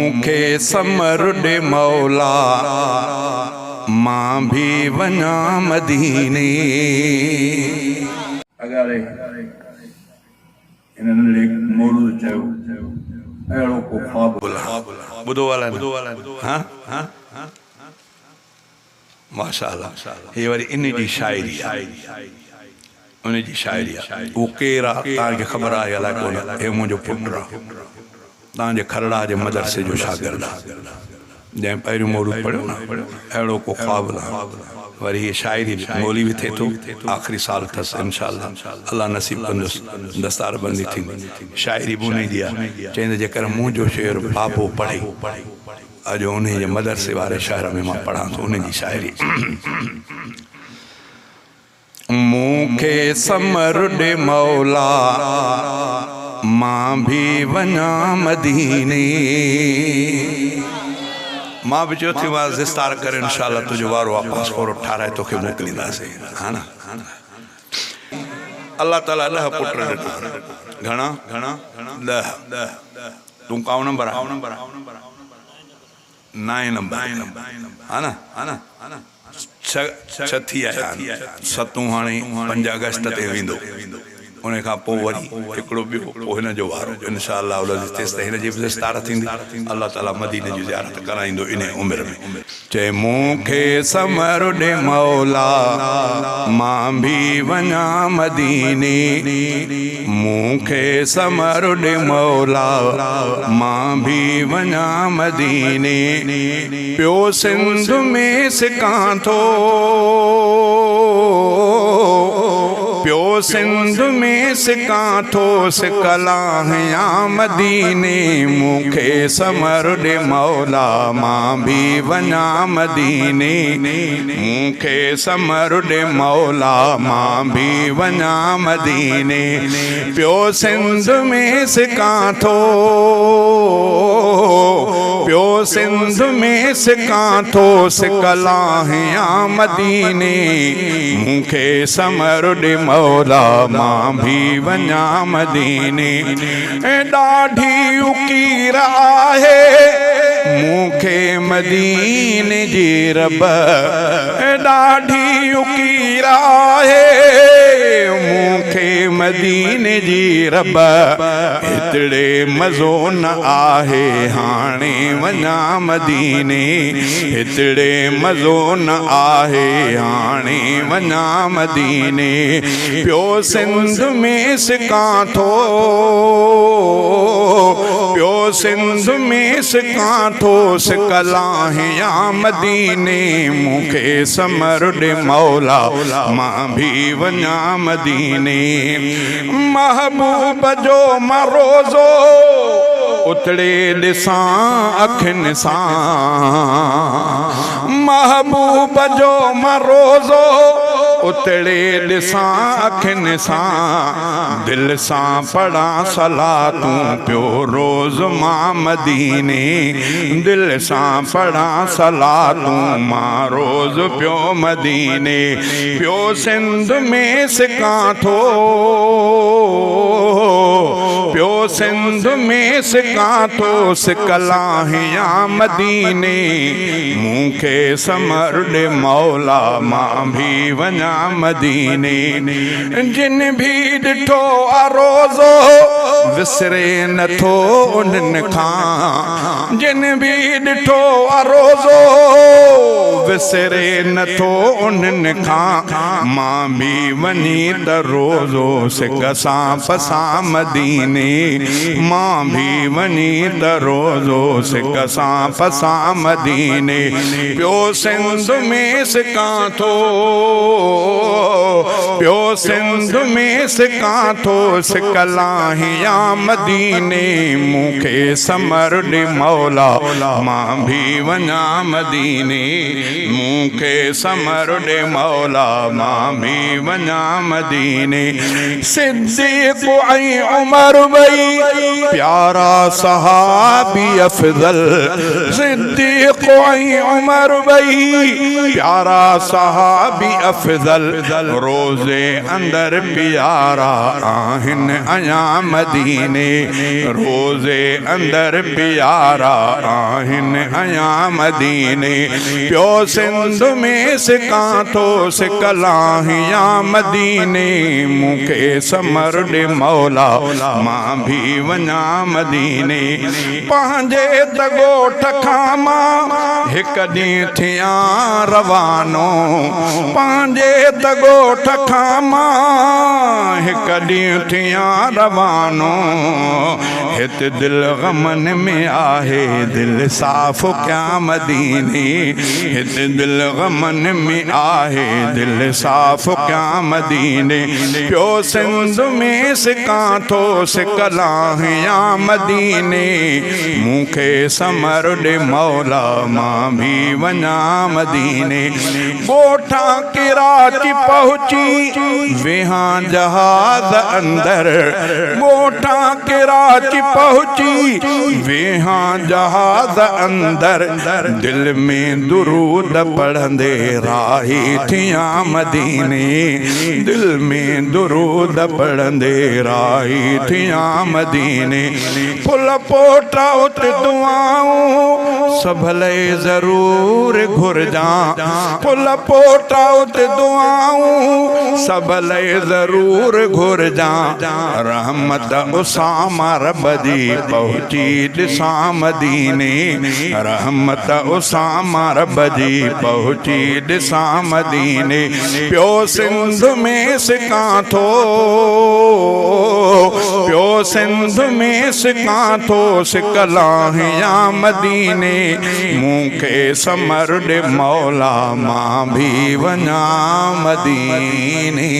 मूंखे समर ॾे मौला मां भी वञा मदीने। अगाड़े इन्हनि मौलूद चयो अहिड़ो को ख्वाब ॿुधो वाला हाँ हाँ माशाअल्लाह। ये वरी इन जी शायरी उन जी शायरी वो केर आहे तव्हांखे ख़बर आहे अलाए कोन। हे मुंहिंजो पुटु आहे तव्हांजे खरड़ा जे मदरसे जो शागिर्द आहे जंहिं पहिरियों मौलूद पढ़ियो न अहिड़ो को ख्वाब न। वरी ये शायरी मौली भी थे तो आखिरी साल अथसि इंशाअल्लाह अल्लाह नसीब कंदुसि दस्तार बंदी थींदी। शायरी बि उन जी आहे चईंदे जेकर मुंहिंजो शेर बाबो पढ़े अॼु उन जे मदरसे वारे शहर में मां पढ़ां थो उन जी शायरी। मूंखे समर ॾे मौला मां भी वञा मदीने। मां भी चयो थी मां ज़िस्तार करे इंशाअल्लाह तुझो वारो आहे पासपोर्ट ठाराए तोखे मोकिलींदासीं हा न। अल्लाह ताला 10 पुट ॾिना घणा 10 तूं काओ नंबर आहे 9 नंबर हा न 6 थी आया 7 हाणे 5 अगस्त ते वेंदो उन खां पोइ वरी हिकिड़ो ॿियो पोइ हिन जो वारो इंशाअल्लाह तेसि ताईं हिन जी बि ज़िस्तार थींदी अल्लाह ताला मदीने जी ज़ियारत कराईंदो इन उमिरि में। चए मूंखे समर ॾे मौला मां भी वञा मदीने। मूंखे समर ॾे मौला मां भी वञा मदीने। पियो सिंध में सिकां थो पियो सिंध में सिकां थो सिकलाहियां मदीने। मूंखे समर ॾे मौला मां भी वञा मदीने। मूंखे समर ॾे मौला मां भी वञा मदीने। पियो सिंध में सिकां थो पियो सिंध में सिकां थो सिकलाहियां मदीने। मूंखे समर ॾे मौला मां भी वञा मदीने। ॾाढी उकीर आहे मूंखे मदीने जी रब ॾाढी उकीर आहे मूंखे मदीने जी रब। एतिरे मज़ो न आहे हाणे वञा मदीने। एतिरे मज़ो न आहे हाणे वञा मदीने। पियो सिंध में सिकां थो पियो सिंध में सिकां थो सिकलाहियां मदीने। मूंखे समर ॾे मौला मां भी वञा मदीने। महबूब जो मां रोज़ो उतड़े ॾिसां अखियुनि सां। महबूब जो मां रोज़ो उतड़े ॾिसां अखियुनि सां। दिल सां पढ़ां सलातूं पियो रोज़ मां मदीने। दिल सां पढ़ां सलातूं मां रोज़ पियो मदीने। पियो सिंध में सिकां थो पियो सिंध में सिकां थो सिकलाहियां मदीने। मूंखे समर ॾे मौला मां भी वञा मदीने। जिन भी ॾिठो आहे रोज़ो विसरे नथो उन्हनि खां। जिन भी ॾिठो आहे रोज़ो विसरे नथो उन्हनि खां। मां भी वञी त रोज़ो सिक सां फसां मदीने। मां भी वञी त रोज़ो सिक सां फसां मदीने। पियो सिंध में सिकां थो पियो सिंध में सिकां थो सिकलाहियां मदीने। मूंखे समर ॾे मौला मां भी वञा मदीने। मूंखे समर ॾे मौला मां भी वञा मदीने। सिद्दीक़ ऐं उमर ॿई प्यारा सहाबी अफज़ल। सिद्दीक़ ऐं उमर ॿई प्यारा सहाबी अफज़ल। अफजल रोज़े अंदर प्यारा आहिन अया मदीने रोज़े अंदर प्यारा आहिन अया मदीने प्यो सिंध में सिकां थो सिकलाहिया मदीने मूंखे समर ॾे मौला मां भी वञा मदीने पंहिंजे त ॻोठ खां मां हिकु ॾींहुं थिया रवानो पंहिंजे त ॻोठ खां मां हिकु ॾींहुं थिया रवानो हिते दिलि ग़मन में आहे दिलि साफ़ क्या मदीने हिते दिलि ग़मन में आहे दिलि साफ़ क्या मदीने प्यो सिंध में सिकां थो सिकलाहिया मदीने मूंखे समर ॾे मौला मां भी वञा मदीने ॻोठा कराची पहुची वेहां जहाज़ अंदर ॻोठा कराची पहुची वेहां जहाज़ अंदर दिल में दुरूद पढ़ंदे राही थिया मदीने दिल में दुरूद पढ़ंदे राही थिया मदीने फुल पोटा उत दुआऊं सभले ज़रूर घुरजा फुल पोटा उत दुआऊं सभले ज़रूर घुरजा रहमत उसामा रब जी पहुची ॾिसां मदीने रहमत उसामा रब जी पहुची ॾिसां मदीने प्यो सिंध में सिकां थो प्यो सिंध में सिकां थो सिकलाहिया मदीने मूंखे समर ॾे मौला मां भी वञा मदीने।